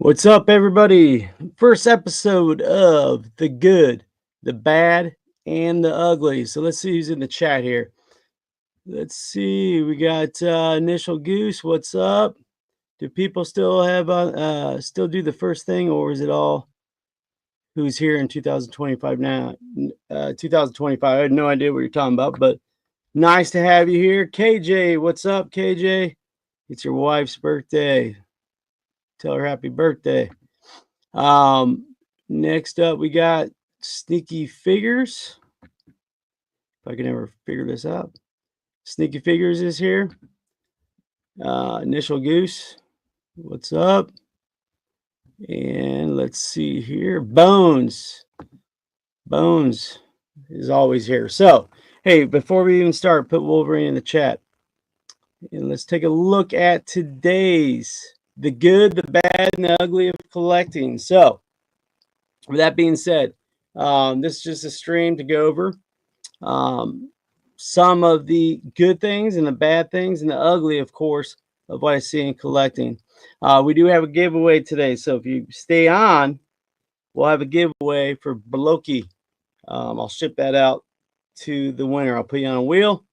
What's up, everybody? First episode of The Good, the Bad, and the Ugly. So let's see who's in the chat here. Let's see. We got Initial Goose. What's up? Do people still have still do the first thing, or is it all who's here in 2025 now? 2025. I had no idea what you're talking about, but nice to have you here. KJ, what's up, KJ? It's your wife's birthday. Tell her happy birthday. Um, Next up, we got Sneaky Figures. If I can ever figure this out. Sneaky Figures is here. Initial Goose, what's up? And let's see here. Bones. Bones is always here. So, hey, before we even start, put Wolverine in the chat. And let's take a look at today's The Good, the Bad, and the Ugly of collecting. So, with that being said, this is just a stream to go over some of the good things and the bad things and the ugly, of course, of what I see in collecting. We do have a giveaway today, so if you stay on, we'll have a giveaway for Blokee. I'll ship that out to the winner. I'll put you on a wheel.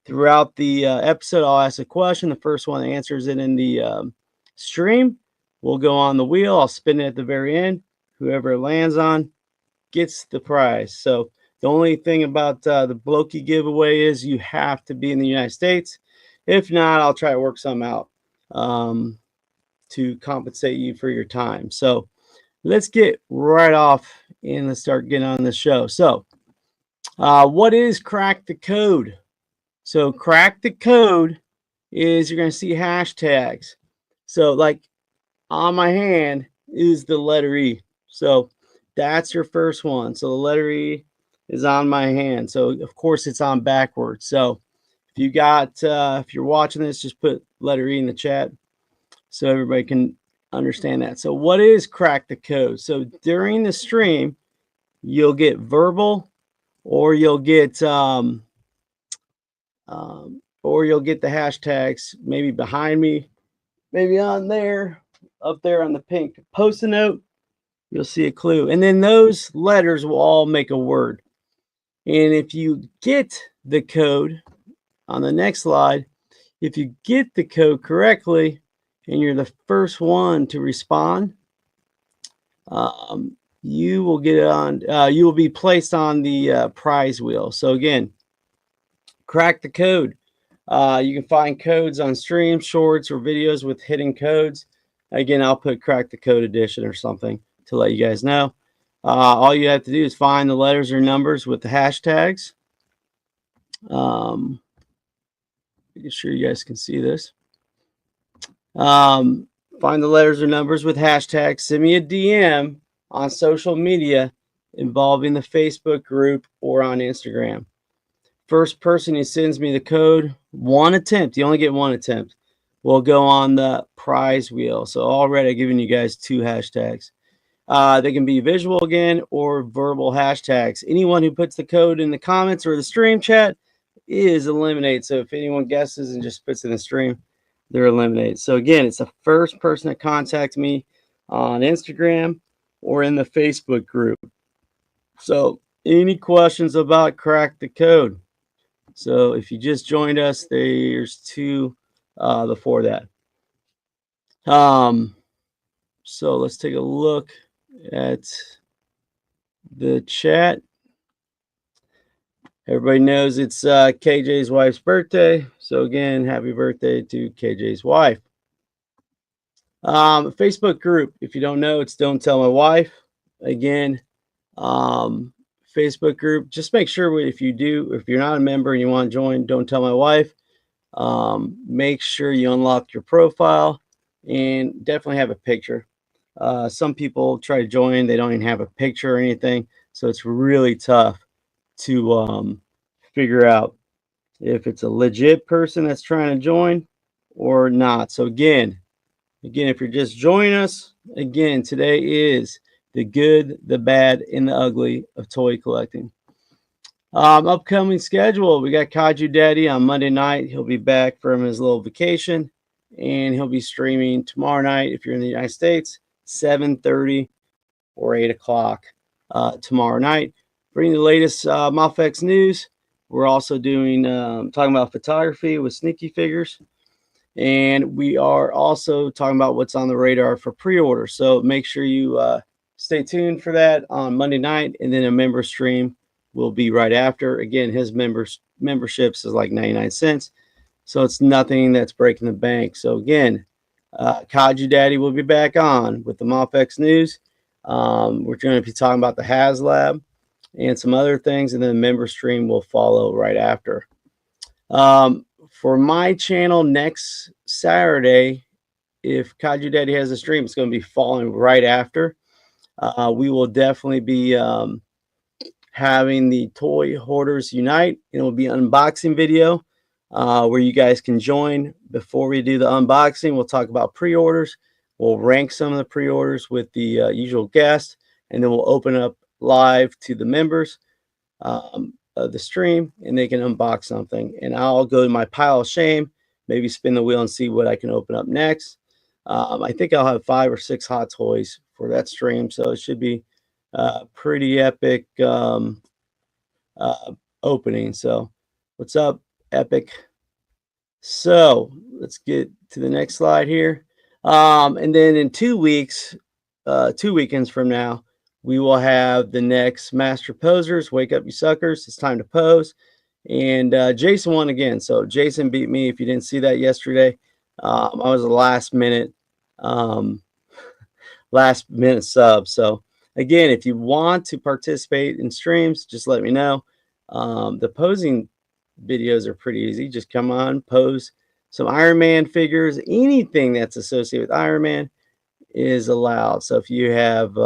Throughout the episode, I'll ask a question. The first one that answers it in the stream will go on the wheel. I'll spin it at the very end. Whoever it lands on gets the prize. So the only thing about the Blokee giveaway is you have to be in the United States. If not, I'll try to work some out to compensate you for your time. So let's get right off and let's start getting on the show. So what is Crack the Code? So Crack the Code is you're going to see hashtags. So like on my hand is the letter E. So that's your first one. So the letter E is on my hand. So of course it's on backwards. So if you got, if you're watching this, just put letter E in the chat so everybody can understand that. So what is Crack the Code? So during the stream, you'll get verbal, or you'll get the hashtags maybe behind me, maybe on there, up there on the pink post-it note. You'll see a clue, and then those letters will all make a word. And if you get the code on the next slide, if you get the code correctly and you're the first one to respond, you will get on. You will be placed on the prize wheel. So again, Crack the Code. You can find codes on streams, shorts, or videos with hidden codes. Again, I'll put Crack the Code edition or something to let you guys know. All you have to do is find the letters or numbers with the hashtags. Making sure you guys can see this. Find the letters or numbers with hashtags. Send me a DM on social media involving the Facebook group or on Instagram. First person who sends me the code, one attempt, you only get one attempt, will go on the prize wheel. So already I've given you guys two hashtags. They can be visual again or verbal hashtags. Anyone who puts the code in the comments or the stream chat is eliminated. So if anyone guesses and just puts it in the stream, they're eliminated. So again, it's the first person to contact me on Instagram or in the Facebook group. So any questions about Crack the Code? So if you just joined us, there's two before that. So let's take a look at the chat. Everybody knows it's KJ's wife's birthday. So again, happy birthday to KJ's wife. Facebook group, if you don't know, it's Don't Tell My Wife. Again, Facebook group, just make sure if you're not a member and you want to join Don't Tell My Wife, make sure you unlock your profile and definitely have a picture. Some people try to join, they don't even have a picture or anything, so it's really tough to figure out if it's a legit person that's trying to join or not. So again, if you're just joining us, again, today is the good, the bad, and the ugly of toy collecting. Upcoming schedule, we got Kaiju Daddy on Monday night. He'll be back from his little vacation, and he'll be streaming tomorrow night if you're in the United States, 7:30 or 8 o'clock tomorrow night. Bring the latest MOFX news. We're also doing talking about photography with Sneaky Figures. And we are also talking about what's on the radar for pre-order. So make sure you stay tuned for that on Monday night, and then a member stream will be right after. Again, his memberships is like 99 cents, so it's nothing that's breaking the bank. So again, Kaiju Daddy will be back on with the MOFX news. We're going to be talking about the HasLab and some other things, and then the member stream will follow right after. For my channel next Saturday, if Kaiju Daddy has a stream, it's going to be following right after. We will definitely be having the Toy Hoarders Unite. It will be an unboxing video where you guys can join. Before we do the unboxing, we'll talk about pre-orders. We'll rank some of the pre-orders with the usual guests, and then we'll open up live to the members of the stream, and they can unbox something, and I'll go to my pile of shame, maybe spin the wheel and see what I can open up next. I think I'll have 5 or 6 hot toys for that stream, so it should be pretty epic opening. So what's up, Epic? So let's get to the next slide here. And then in 2 weeks, 2 weekends from now, we will have the next Master Posers. Wake up, you suckers. It's time to pose. And Jason won again. So Jason beat me. If you didn't see that yesterday, I was a last minute sub. So again, if you want to participate in streams, just let me know. The posing videos are pretty easy. Just come on, pose some Iron Man figures. Anything that's associated with Iron Man is allowed. So if you have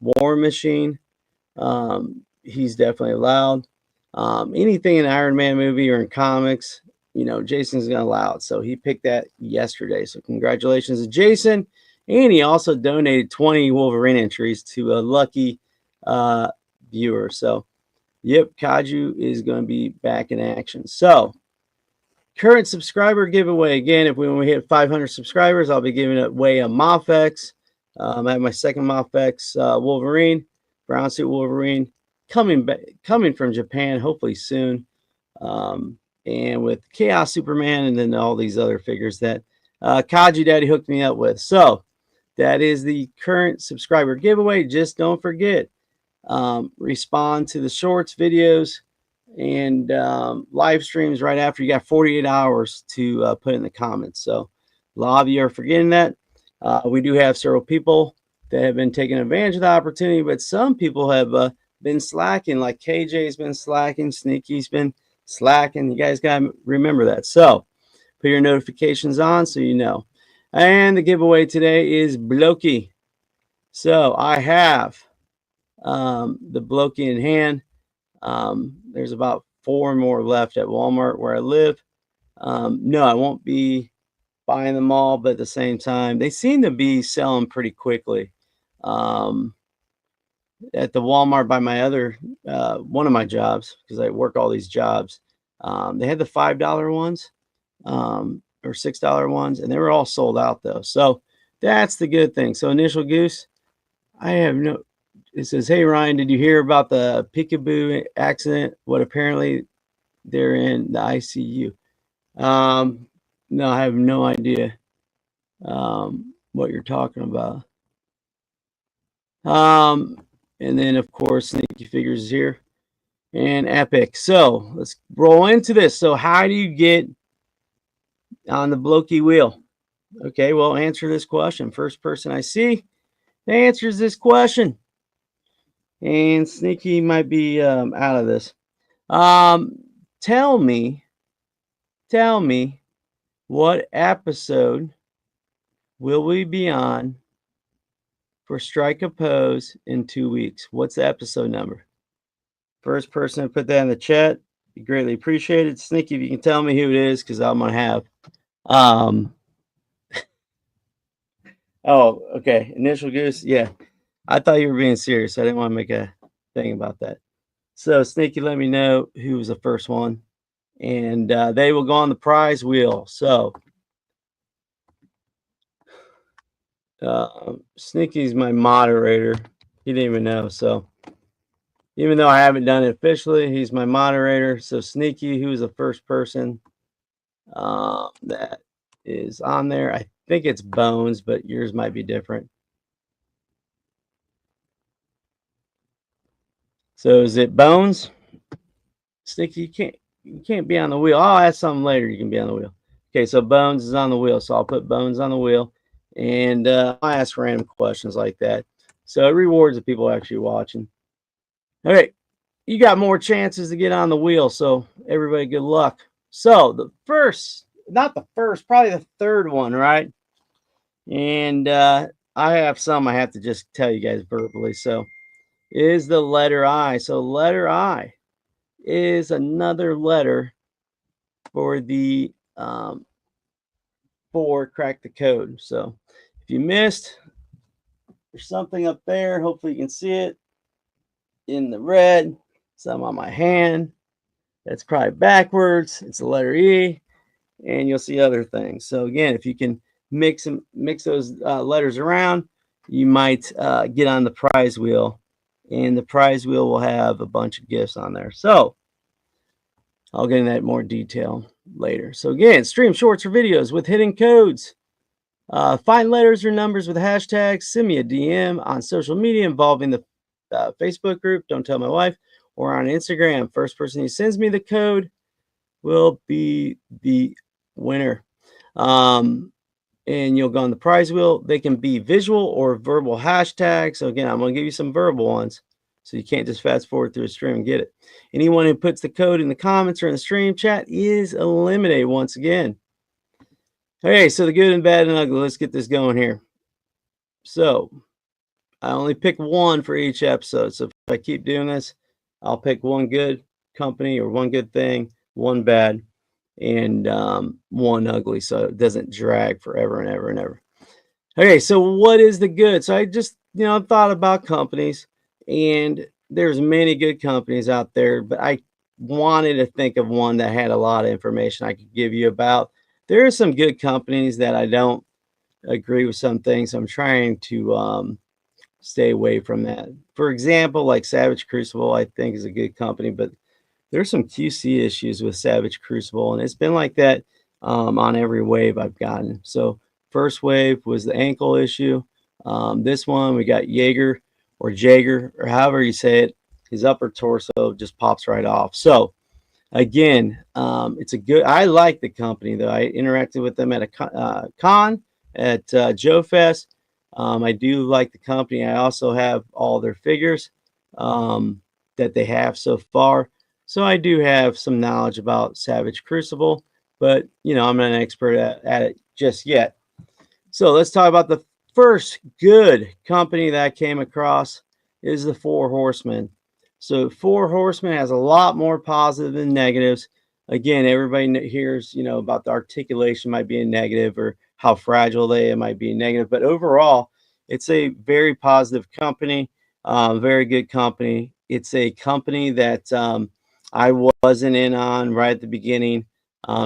War Machine, he's definitely allowed. Anything in Iron Man movie or in comics, you know, Jason's gonna allow it. So he picked that yesterday. So congratulations to Jason. And he also donated 20 Wolverine entries to a lucky viewer. So yep, Kaiju is going to be back in action. So current subscriber giveaway. Again, when we hit 500 subscribers, I'll be giving away a MOFX. I have my second MOFX Wolverine, brown suit Wolverine, coming from Japan, hopefully soon. And with Chaos Superman, and then all these other figures that Kaiju Daddy hooked me up with. So that is the current subscriber giveaway. Just don't forget, respond to the shorts, videos, and live streams right after. You got 48 hours to put in the comments. So a lot of you are forgetting that. We do have several people that have been taking advantage of the opportunity, but some people have been slacking, like KJ's been slacking, Sneaky's been slacking. You guys got to remember that. So put your notifications on so you know. And the giveaway today is Blokee. So I have the Blokee in hand. There's about 4 more left at Walmart where I live. No, I won't be buying them all, but at the same time, they seem to be selling pretty quickly. At the Walmart by my other one of my jobs, because I work all these jobs, they had the $5 ones or $6 ones, and they were all sold out though. So that's the good thing. So Initial Goose, I have no. It says, "Hey Ryan, did you hear about the Peekaboo accident? What apparently they're in the ICU." No, I have no idea what you're talking about. And then of course Sneaky Figures is here, and Epic. So let's roll into this. So how do you get on the Blokee wheel? Okay, well, answer this question. First person I see that answers this question. And Sneaky might be out of this. Tell me what episode will we be on for Strike a Pose in 2 weeks? What's the episode number? First person to put that in the chat, be greatly appreciated. Sneaky, if you can tell me who it is, because I'm gonna have oh, okay. Initial Goose, yeah. I thought you were being serious. I didn't want to make a thing about that. So Sneaky, let me know who was the first one, and they will go on the prize wheel. So Sneaky's my moderator. He didn't even know. So even though I haven't done it officially, he's my moderator. So Sneaky, who's the first person that is on there, I think it's Bones, but yours might be different. So is it Bones? Sneaky, you can't be on the wheel. I'll ask something later. You can be on the wheel. Okay, so Bones is on the wheel. So I'll put Bones on the wheel, and I'll ask random questions like that. So it rewards the people actually watching. All right, you got more chances to get on the wheel. So everybody, good luck. So the first, not the first, probably the third one, right? And I have some I have to just tell you guys verbally. So is the letter I. So letter I is another letter for the for crack the code. So if you missed, there's something up there. Hopefully you can see it in the red. Some on my hand. That's probably backwards. It's the letter E, and you'll see other things. So again, if you can mix those letters around, you might get on the prize wheel, and the prize wheel will have a bunch of gifts on there. So I'll get into that in more detail later. So again, stream shorts or videos with hidden codes. Find letters or numbers with hashtags. Send me a DM on social media involving the Facebook group, Don't Tell My Wife, or on Instagram. First person who sends me the code will be the winner. And you'll go on the prize wheel. They can be visual or verbal hashtags. So again, I'm going to give you some verbal ones. So you can't just fast forward through a stream and get it. Anyone who puts the code in the comments or in the stream chat is eliminated once again. Okay, so the good and bad and ugly. Let's get this going here. So I only pick one for each episode. So if I keep doing this, I'll pick one good company or one good thing, one bad, and one ugly. So it doesn't drag forever and ever and ever. Okay, so what is the good? So I just, thought about companies, and there's many good companies out there, but I wanted to think of one that had a lot of information I could give you about. There are some good companies that I don't agree with some things. I'm trying to stay away from that. For example, like Savage Crucible, I think is a good company, but there's some QC issues with Savage Crucible, and it's been like that on every wave I've gotten. So first wave was the ankle issue. This one, we got Jaeger or however you say it. His upper torso just pops right off. So again, it's a good, I like the company though. I interacted with them at a con at Joe Fest. I do like the company. I also have all their figures that they have so far. So I do have some knowledge about Savage Crucible, but I'm not an expert at it just yet. So let's talk about the first good company that I came across is the Four Horsemen. So Four Horsemen has a lot more positive than negatives. Again, everybody hears, about the articulation might be a negative or how fragile they might be a negative, but overall, it's a very positive company, very good company. It's a company that I wasn't in on right at the beginning.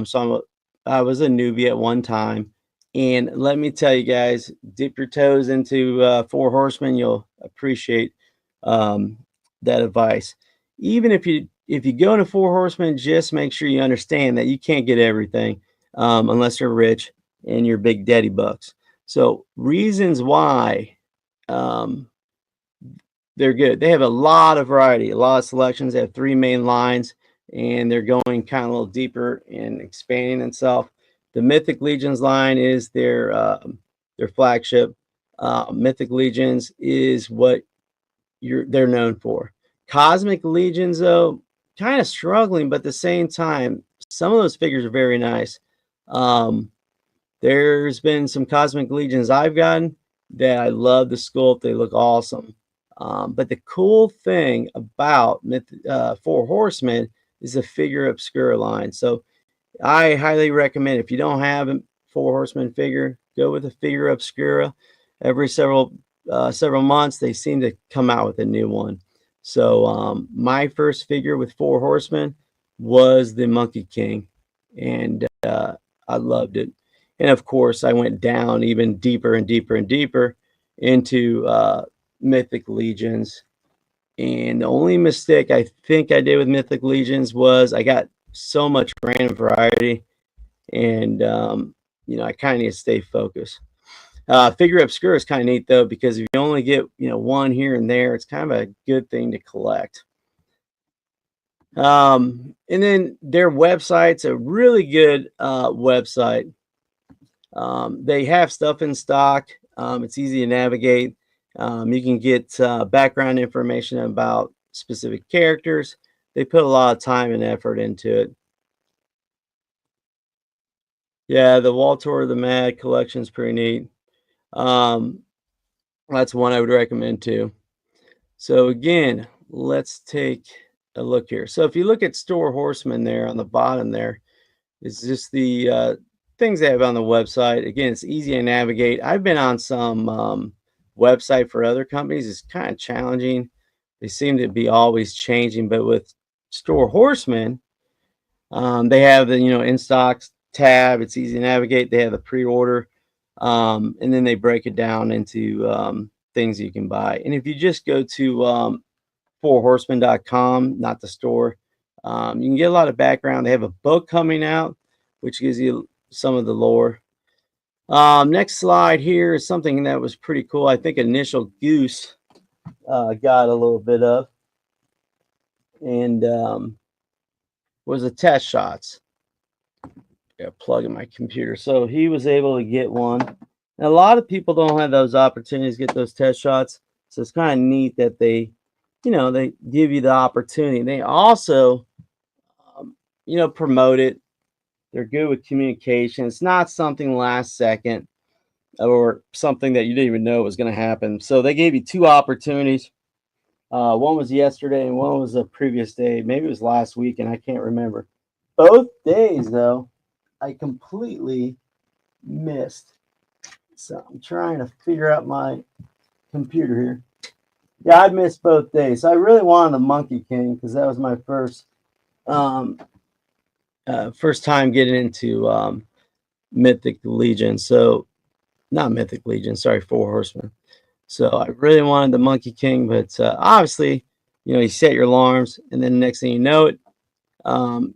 So I was a newbie at one time. And let me tell you guys, dip your toes into Four Horsemen. You'll appreciate that advice. Even if you go into Four Horsemen, just make sure you understand that you can't get everything unless you're rich and you're big daddy bucks. So reasons why they're good. They have a lot of variety, a lot of selections. They have 3 main lines, and they're going kind of a little deeper and expanding themselves. The Mythic Legions line is their flagship. Mythic Legions is what they're known for. Cosmic Legions, though, kind of struggling, but at the same time, some of those figures are very nice. There's been some Cosmic Legions I've gotten that I love the sculpt. They look awesome. But the cool thing about Four Horsemen is the Figure Obscura line. So I highly recommend, if you don't have a Four Horsemen figure, go with a Figure Obscura. Every several months, they seem to come out with a new one. So my first figure with Four Horsemen was the Monkey King, and I loved it. And of course, I went down even deeper and deeper and deeper into Mythic Legions. And the only mistake I think I did with Mythic Legions was I got so much random variety, and I kind of need to stay focused. Figure Obscura is kind of neat though, because if you only get one here and there, it's kind of a good thing to collect. And then their website's a really good website. They have stuff in stock. It's easy to navigate. You can get background information about specific characters. They put a lot of time and effort into it. Yeah, the Wall Tour of the Mad collection is pretty neat. Um, that's one I would recommend too. So again, let's take a look here. So if you look at Store Horseman there on the bottom there, it's just the things they have on the website. Again, it's easy to navigate. I've been on some website for other companies. It's kind of challenging. They seem to be always changing, but with Store Horseman, they have the in stock tab. It's easy to navigate. They have the pre-order, and then they break it down into things you can buy. And if you just go to fourhorsemen.com, not the store, you can get a lot of background. They have a book coming out, which gives you some of the lore. Next slide here is something that was pretty cool. I think Initial Goose got a little bit of, and was the test shots. Got a plug in my computer. So he was able to get one. And a lot of people don't have those opportunities to get those test shots. So it's kind of neat that they give you the opportunity. They also, promote it. They're good with communication. It's not something last second or something that you didn't even know was going to happen. So they gave you 2 opportunities. One was yesterday and one was the previous day. Maybe it was last week, and I can't remember. Both days, though, I completely missed. So I'm trying to figure out my computer here. Yeah, I missed both days. So I really wanted the Monkey King because that was my first time getting into Mythic Legion. So not Mythic Legion, sorry, Four Horsemen. So I really wanted the Monkey King, but obviously, you set your alarms, and then the next thing you know it,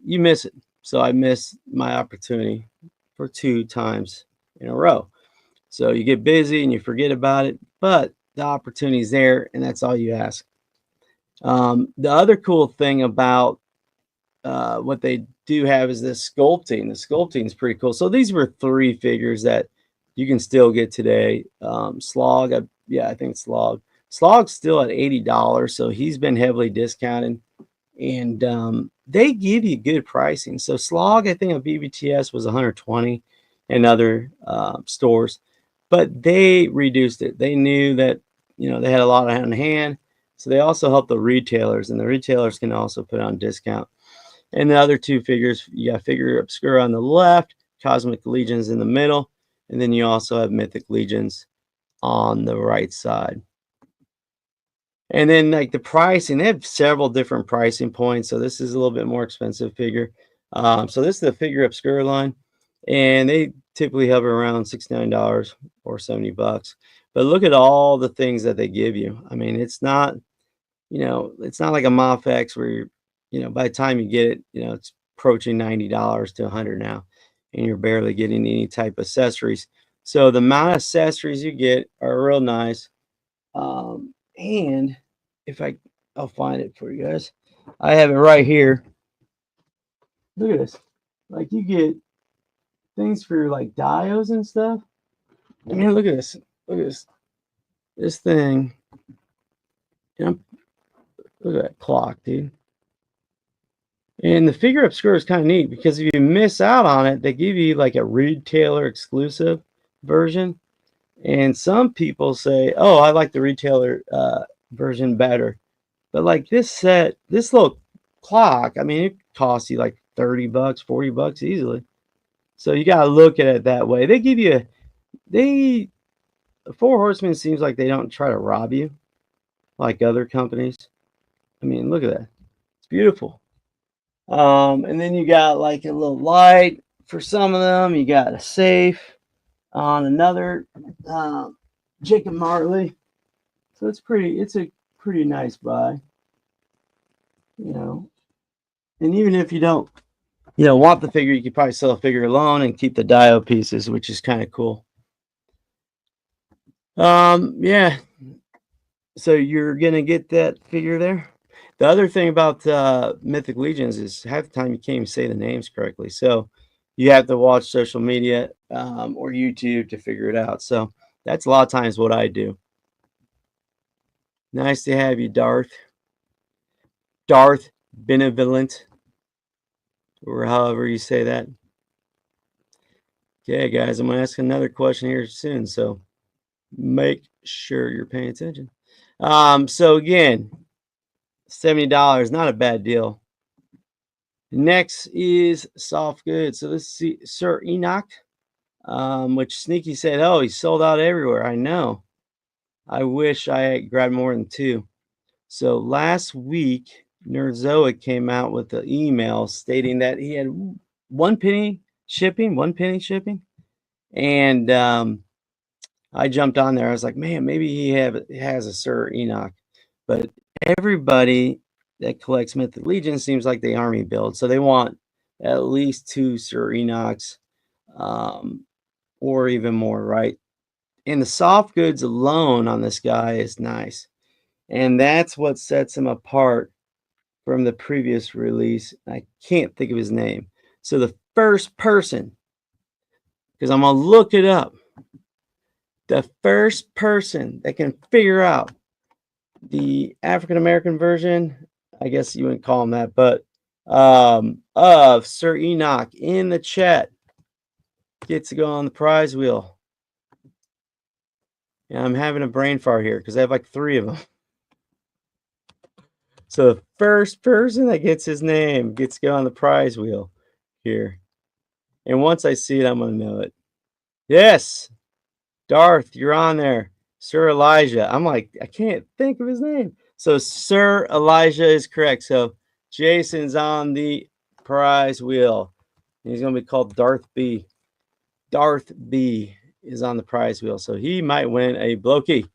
you miss it. So I missed my opportunity for 2 times in a row. So you get busy and you forget about it, but the opportunity's there, and that's all you ask. The other cool thing about what they do have is this sculpting. The sculpting is pretty cool. So these were 3 figures that you can still get today. Slog, I think Slog. Slog's still at $80, so he's been heavily discounted, and they give you good pricing. So Slog, I think at BBTS was $120 in other stores, but they reduced it. They knew that they had a lot on hand, so they also help the retailers, and the retailers can also put on discount. And the other 2 figures, you got Figure Obscura on the left, Cosmic Legions in the middle, and then you also have Mythic Legions on the right side. And then like the pricing, they have several different pricing points. So this is a little bit more expensive figure. So this is the Figure Obscura line, and they typically hover around $69 or $70. But look at all the things that they give you. I mean, it's not, it's not like a Mofex where by the time you get it, it's approaching $90 to $100 now, and you're barely getting any type of accessories. So the amount of accessories you get are real nice. And if I'll find it for you guys. I have it right here. Look at this. Like you get things for like diodes and stuff. I mean, look at this. Look at this. This thing. Look at that clock, dude. And the Figure Obscura is kind of neat because if you miss out on it, they give you like a retailer exclusive version. And some people say, oh, I like the retailer version better. But like this little clock, I mean, it costs you like $30, $40 easily. So you got to look at it that way. They give you, Four Horsemen seems like they don't try to rob you like other companies. I mean, look at that. It's beautiful. And then you got like a little light for some of them. You got a safe. on another Jacob Marley. So it's a pretty nice buy, you know. And even if you don't, want the figure, you could probably sell a figure alone and keep the dio pieces, which is kind of cool. Yeah. So you're gonna get that figure there. The other thing about Mythic Legions is half the time you can't even say the names correctly. So you have to watch social media or YouTube to figure it out. So that's a lot of times what I do. Nice to have you, Darth. Darth Benevolent, or however you say that. Okay, guys, I'm going to ask another question here soon. So make sure you're paying attention. So again, $70, not a bad deal. Next is soft goods. So let's see, Sir Enoch, which Sneaky said, oh, he's sold out everywhere. I know. I wish I had grabbed more than two. So last week, Nerdzoic came out with an email stating that he had one penny shipping. And I jumped on there. I was like, man, maybe he has a Sir Enoch. But everybody that collects Mythic Legion seems like they army build. So they want at least two Sir Enochs or even more, right? And the soft goods alone on this guy is nice. And that's what sets him apart from the previous release. I can't think of his name. So the first person, because I'm going to look it up, the first person that can figure out the African American version, I guess you wouldn't call him that, but of Sir Enoch in the chat gets to go on the prize wheel. And I'm having a brain fart here because I have like 3 of them. So the first person that gets his name gets to go on the prize wheel here. And once I see it, I'm going to know it. Yes, Darth, you're on there. Sir Elijah. I'm like, I can't think of his name. So Sir Elijah is correct. So Jason's on the prize wheel. He's going to be called Darth B. Darth B is on the prize wheel. So he might win a Blokee.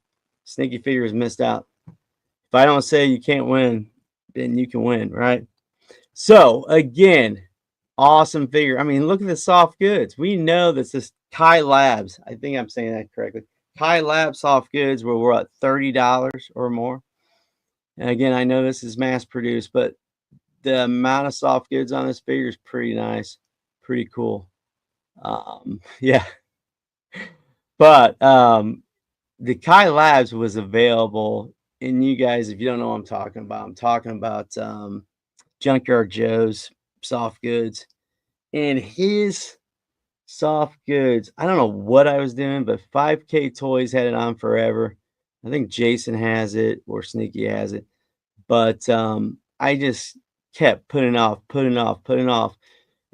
Sneaky Figures missed out. If I don't say you can't win, then you can win, right? So again, awesome figure. I mean, look at the soft goods. We know this is Kai Labs. I think I'm saying that correctly. Kai Labs soft goods where we're at $30 or more. And again, I know this is mass produced, but the amount of soft goods on this figure is pretty nice, pretty cool. Yeah. But the Kai Labs was available. And you guys, if you don't know what I'm talking about Junkyard Joe's soft goods. And his soft goods, I don't know what I was doing, but 5K Toys had it on forever. I think Jason has it or Sneaky has it. But I just kept putting off.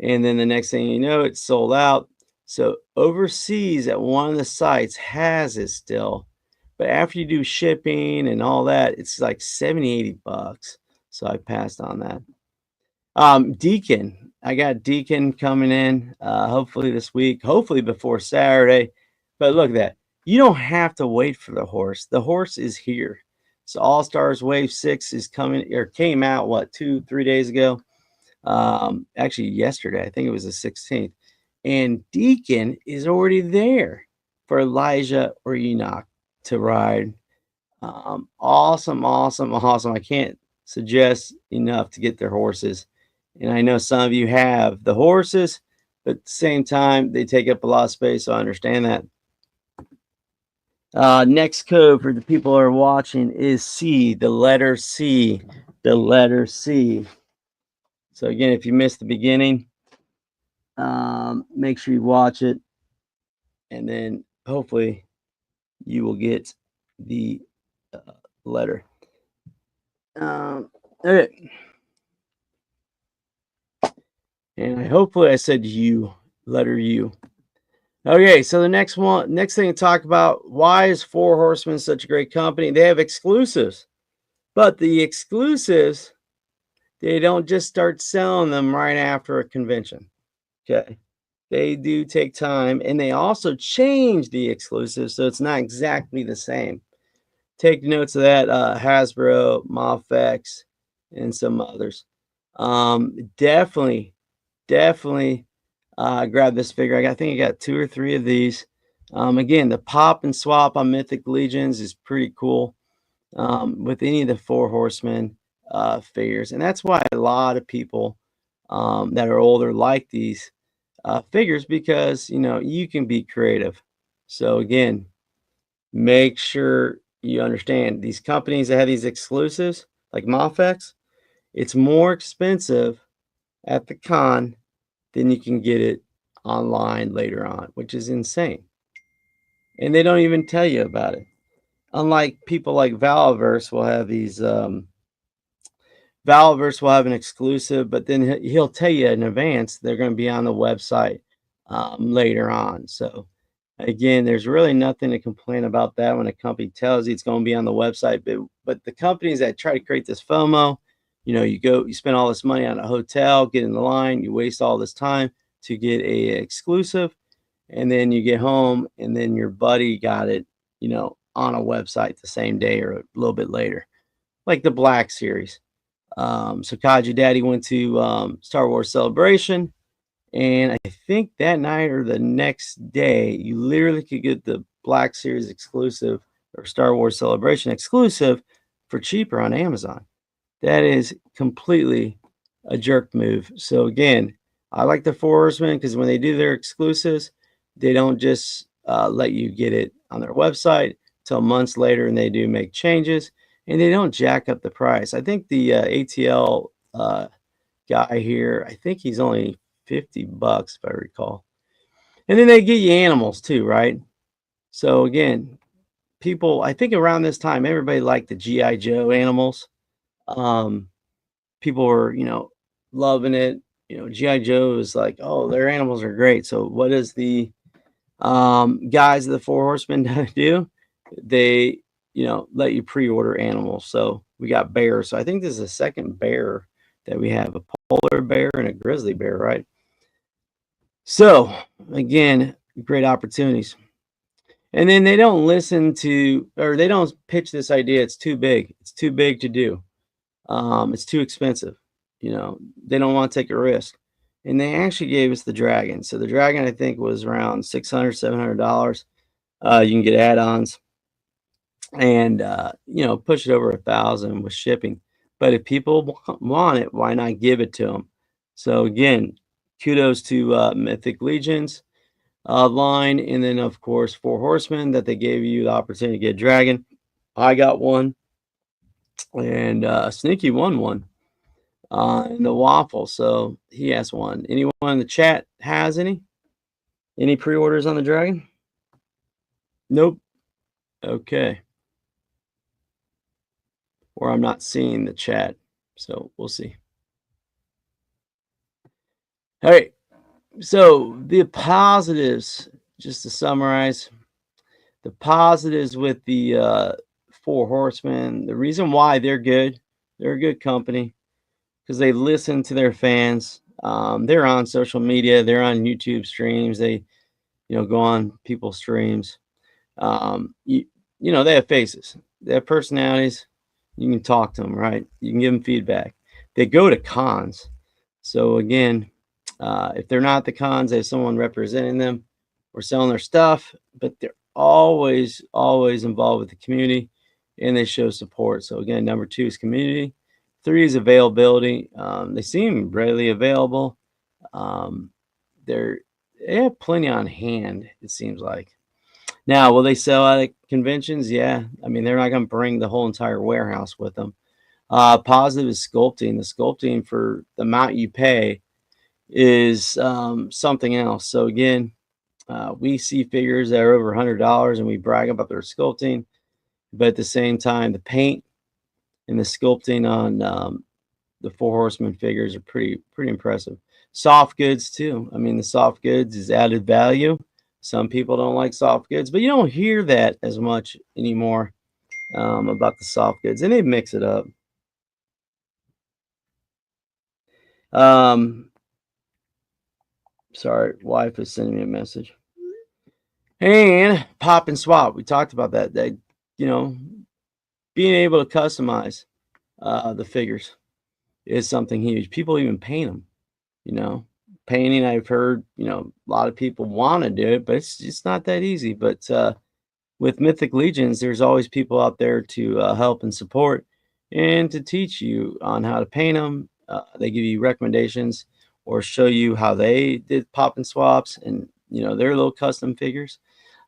And then the next thing you know, it's sold out. So overseas at one of the sites has it still. But after you do shipping and all that, it's like 70, 80 bucks. So I passed on that. Deacon, I got Deacon coming in hopefully this week, hopefully before Saturday. But look at that. You don't have to wait for the horse. The horse is here. So All Stars Wave 6 is coming or came out, what, 2-3 days ago? Actually, yesterday, I think it was the 16th. And Deacon is already there for Elijah or Enoch to ride. Awesome. I can't suggest enough to get their horses. And I know some of you have the horses, but at the same time, they take up a lot of space. So I understand that. Next code for the people who are watching is C, the letter C. So again, if you missed the beginning, make sure you watch it. And then hopefully you will get the letter. Okay. And hopefully I said U, letter U. Okay, so the next thing to talk about, why is Four Horsemen such a great company? They have exclusives, but the exclusives, they don't just start selling them right after a convention. Okay. They do take time, and they also change the exclusive, so it's not exactly the same. Take notes of that, Hasbro, Mafex, and some others. Definitely, definitely, grab this figure. I think I got 2 or 3 of these. Again, the pop and swap on Mythic Legions is pretty cool, with any of the Four Horsemen, figures, and that's why a lot of people, that are older like these, figures because, you can be creative. So again, make sure you understand these companies that have these exclusives, like Mafex, it's more expensive at the con than you can get it online later on, which is insane. And they don't even tell you about it. Unlike people like Valverse will have these Valverse will have an exclusive, but then he'll tell you in advance they're going to be on the website, later on. So again, there's really nothing to complain about that when a company tells you it's going to be on the website. But the companies that try to create this FOMO, you spend all this money on a hotel, get in the line, you waste all this time to get a exclusive, and then you get home, and then your buddy got it, on a website the same day or a little bit later, like the Black Series. So Kaji Daddy went to Star Wars Celebration, and I think that night or the next day, you literally could get the Black Series exclusive or Star Wars Celebration exclusive for cheaper on Amazon. That is completely a jerk move. So again, I like the Four Horsemen because when they do their exclusives, they don't just let you get it on their website till months later, and they do make changes, and they don't jack up the price. I think the ATL guy here, I think he's only $50 if I recall. And then they get you animals too, right? So again, people, I think around this time, everybody liked the GI Joe animals. Um, People were, loving it. GI Joe is like, oh, their animals are great. So what does the guys of the Four Horsemen do? They, let you pre-order animals. So we got bears. So I think this is the second bear that we have, a polar bear and a grizzly bear, right? So again, great opportunities. And then they don't listen to, or they don't pitch this idea. It's too big. It's too big to do. It's too expensive. They don't want to take a risk. And they actually gave us the dragon. So the dragon, I think, was around $600, $700. You can get add-ons and, push it over 1,000 with shipping. But if people want it, why not give it to them? So again, kudos to Mythic Legions line, and then of course Four Horsemen that they gave you the opportunity to get dragon. I got one, and Sneaky won one in the waffle, so he has one. Anyone in the chat has any pre-orders on the dragon? Nope. Okay. Or I'm not seeing the chat, so we'll see. All right. So the positives, just to summarize, the positives with the Four Horsemen, the reason why they're a good company because they listen to their fans. They're on social media, they're on YouTube streams, they go on people's streams. They have faces, they have personalities. You can talk to them, right? You can give them feedback. They go to cons. So again, if they're not at the cons, they have someone representing them or selling their stuff, but they're always involved with the community and they show support. So again, number 2 is community. 3 is availability. They seem readily available. Um, they have plenty on hand, it seems like. Now, will they sell out at conventions? Yeah. I mean, they're not going to bring the whole entire warehouse with them. Positive is sculpting. The sculpting for the amount you pay is something else. So again, we see figures that are over $100 and we brag about their sculpting, but at the same time, the paint and the sculpting on the Four Horsemen figures are pretty impressive. Soft goods too. I mean, the soft goods is added value. Some people don't like soft goods, but you don't hear that as much anymore about the soft goods, and they mix it up. Um, Sorry, wife is sending me a message. And pop and swap. We talked about that. That, you know, being able to customize the figures is something huge. People even paint them. You know, painting. I've heard. A lot of people want to do it, but it's not that easy. But with Mythic Legions, there's always people out there to help and support and to teach you on how to paint them. They give you recommendations or show you how they did pop and swaps and their little custom figures.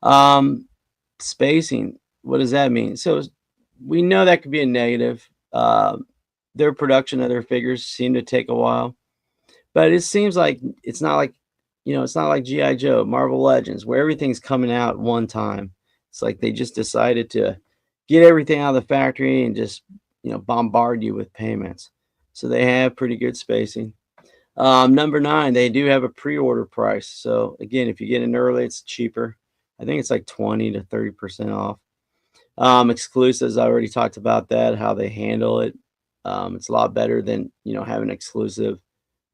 Um, Spacing, what does that mean? So we know that could be a negative. Their production of their figures seem to take a while, but it seems like it's not like GI Joe, Marvel Legends, where everything's coming out at one time. It's like they just decided to get everything out of the factory and just bombard you with payments. So they have pretty good spacing. Number 9, they do have a pre-order price. So again, if you get in early, it's cheaper. I think it's like 20 to 30% off. Exclusives, I already talked about that, how they handle it. It's a lot better than having exclusive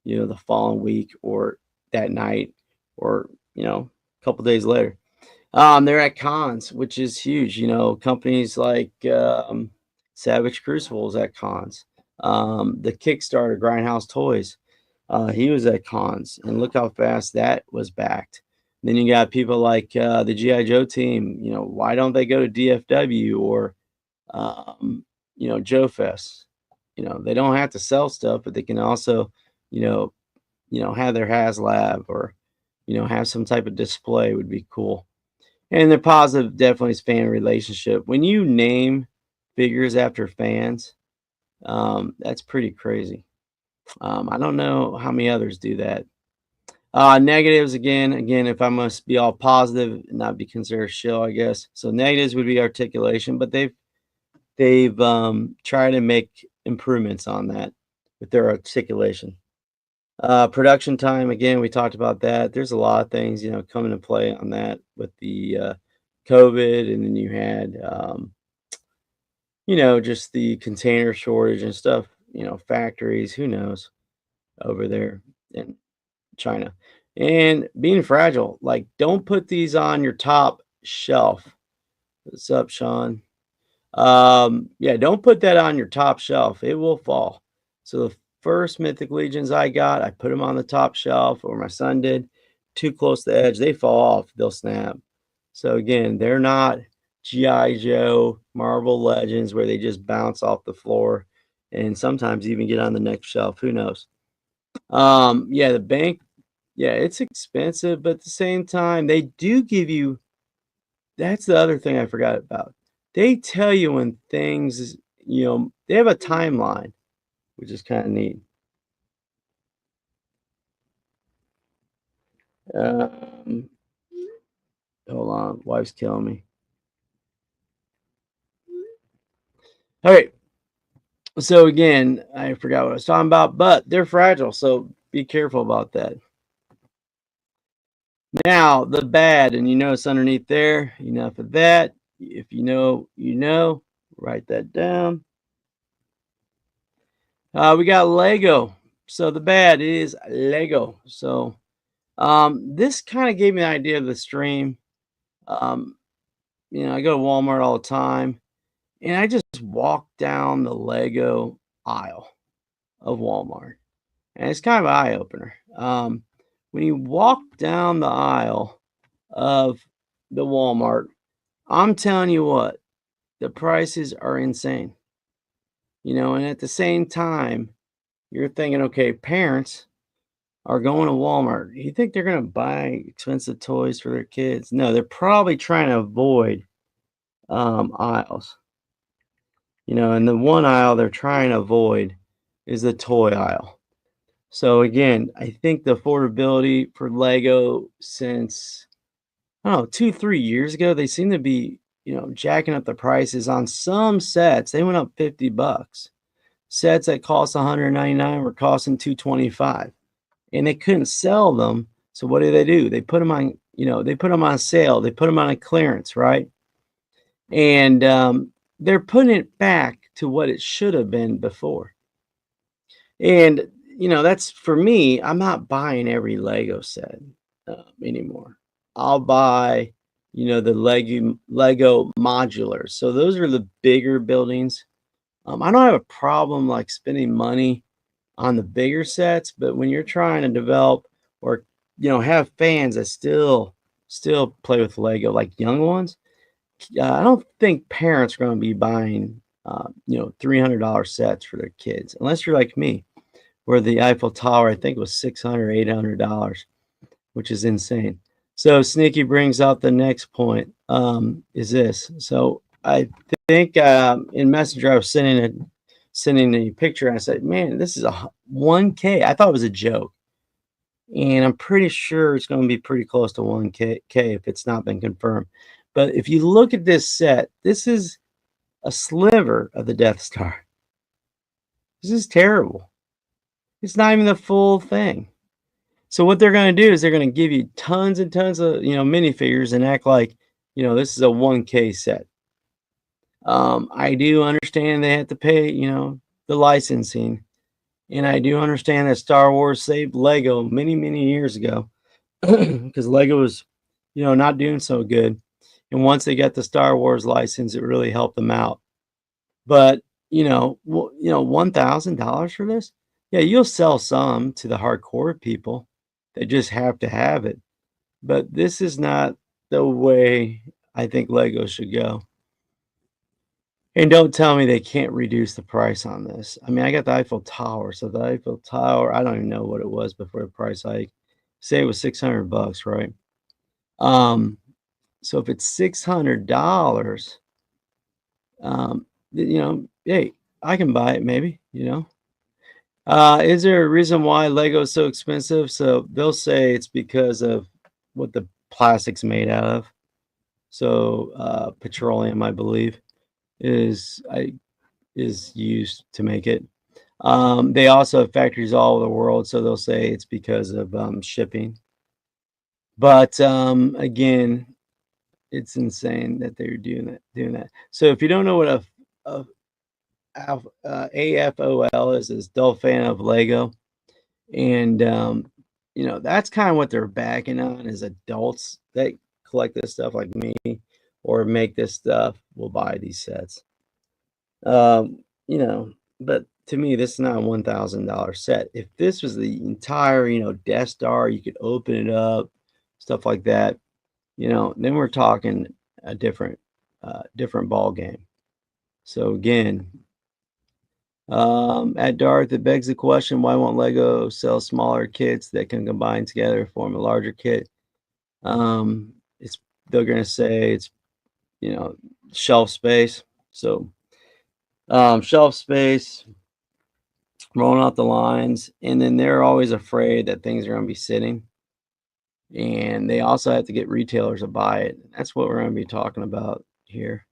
the following week or that night or a couple days later. They're at cons, which is huge. Companies like Savage Crucibles at cons. The Kickstarter Grindhouse Toys, he was at cons, and look how fast that was backed. Then you got people like the GI Joe team. Why don't they go to DFW or Joe Fest? They don't have to sell stuff, but they can also you know have their HasLab or have some type of display would be cool. And the positive definitely is fan relationship. When you name figures after fans, that's pretty crazy. I don't know how many others do that. Negatives again, if I must be all positive and not be considered a shill, I guess. So negatives would be articulation, but they've tried to make improvements on that with their articulation. Production time, again, we talked about that. There's a lot of things, come into play on that with the COVID, and then you had, just the container shortage and stuff, factories, who knows, over there in China. And being fragile, like, don't put these on your top shelf. What's up, Sean? Yeah, don't put that on your top shelf. It will fall. So the first Mythic Legions I got, I put them on the top shelf, or my son did. Too close to the edge, they fall off. They'll snap. So again, they're not GI Joe, Marvel Legends, where they just bounce off the floor, and sometimes even get on the next shelf. Who knows? Yeah, the bank. Yeah, it's expensive, but at the same time, they do give you. That's the other thing I forgot about. They tell you when things, they have a timeline, which is kind of neat. Um, Hold on, wife's killing me. All right. So again, I forgot what I was talking about, but they're fragile, so be careful about that. Now, the bad, and you notice underneath there, enough of that. If you know, write that down. We got Lego. So the bad is Lego. So this kind of gave me an idea of the stream. Um, I go to Walmart all the time, and I just walk down the Lego aisle of Walmart, and it's kind of an eye opener. When you walk down the aisle of the Walmart, I'm telling you what, the prices are insane. And at the same time, you're thinking, okay, parents are going to Walmart. You think they're going to buy expensive toys for their kids? No, they're probably trying to avoid aisles. And the one aisle they're trying to avoid is the toy aisle. So again, I think the affordability for Lego since, I don't know, 2-3 years ago, they seem to be, jacking up the prices on some sets. They went up $50. Sets that cost $199 were costing $225, and they couldn't sell them. So what do? They put them on, they put them on sale. They put them on a clearance, right? And they're putting it back to what it should have been before. And that's for me. I'm not buying every Lego set anymore. I'll buy, the Lego modulars. So those are the bigger buildings. I don't have a problem like spending money on the bigger sets, but when you're trying to develop or have fans that still play with Lego, like young ones, I don't think parents are going to be buying $300 sets for their kids unless you're like me, where the Eiffel Tower I think was $600, $800, which is insane. So Sneaky brings out the next point. Is this? So I think in Messenger I was sending a picture and I said, "Man, this is a 1K." I thought it was a joke, and I'm pretty sure it's going to be pretty close to 1K if it's not been confirmed. But if you look at this set, this is a sliver of the Death Star. This is terrible. It's not even the full thing. So what they're going to do is they're going to give you tons and tons of minifigures and act like this is a 1K set. I do understand they have to pay the licensing, and I do understand that Star Wars saved Lego many years ago because Lego was not doing so good, and once they got the Star Wars license, it really helped them out. But $1,000 for this? Yeah, you'll sell some to the hardcore people. They just have to have it. But this is not the way I think Lego should go. And don't tell me they can't reduce the price on this. I mean, I got the Eiffel Tower. So the Eiffel Tower, I don't even know what it was before the price hike. Say it was $600, right? So if it's $600, hey, I can buy it maybe. Is there a reason why Lego is so expensive? So they'll say it's because of what the plastic's made out of. So petroleum, I believe, is used to make it. They also have factories all over the world, so they'll say it's because of shipping. But again, it's insane that they're doing that. So if you don't know what a AFOL is dull fan of Lego, and that's kind of what they're backing on is adults that collect this stuff like me or make this stuff will buy these sets. But to me, this is not a $1,000 set. If this was the entire Death Star, you could open it up, stuff like that, then we're talking a different ball game. So again, at Darth, it begs the question, why won't Lego sell smaller kits that can combine together to form a larger kit? It's they're gonna say it's shelf space. So shelf space, rolling out the lines, and then they're always afraid that things are gonna be sitting. And they also have to get retailers to buy it. That's what we're gonna be talking about here.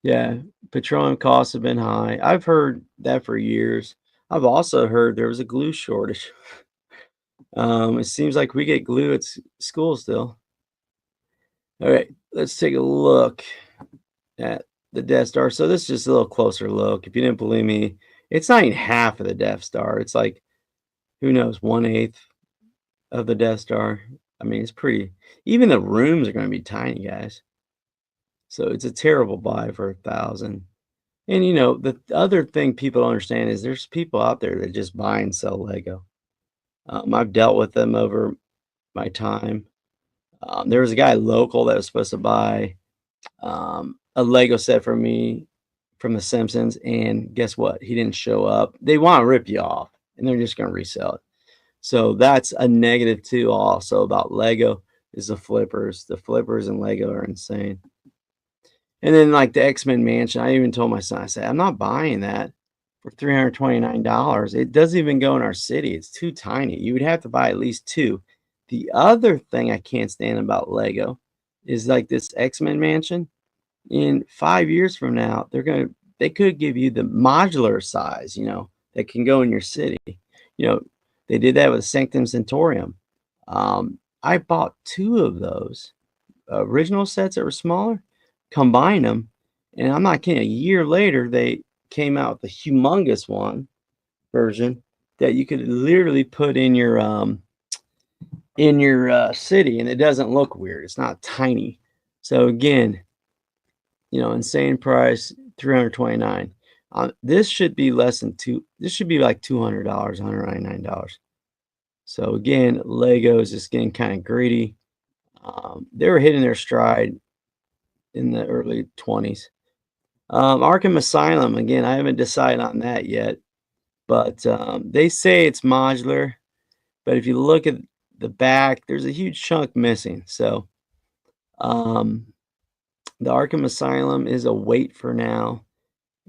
Yeah, petroleum costs have been high. I've heard that for years. I've also heard there was a glue shortage. It seems like we get glue at school still. All right, let's take a look at the Death Star. So this is just a little closer look. If you didn't believe me, it's not even half of the Death Star. It's like, who knows, 1/8 of the Death Star. I mean, it's pretty. Even the rooms are going to be tiny, guys. So it's a terrible buy for 1,000. And the other thing people don't understand is there's people out there that just buy and sell Lego. I've dealt with them over my time. There was a guy local that was supposed to buy a Lego set for me from The Simpsons, and guess what? He didn't show up. They want to rip you off, and they're just going to resell it. So that's a negative too. Also about Lego is the flippers. The flippers and Lego are insane. And then like the X-Men mansion, I even told my son, I said, I'm not buying that for $329. It doesn't even go in our city. It's too tiny. You would have to buy at least two. The other thing I can't stand about Lego is like this X-Men mansion. In 5 years from now, they could give you the modular size, that can go in your city. They did that with Sanctum Sanctorum. I bought two of those original sets that were smaller, combined them, and I'm not kidding. A year later, they came out with the humongous version, that you could literally put in your city, and it doesn't look weird. It's not tiny. So again, insane price, 329. This should be less than this should be like $200, $199. So again, Lego is just getting kind of greedy. They were hitting their stride in the early 20s. Arkham Asylum, again, I haven't decided on that yet, but they say it's modular. But if you look at the back, there's a huge chunk missing. So um, the Arkham Asylum is a wait for now.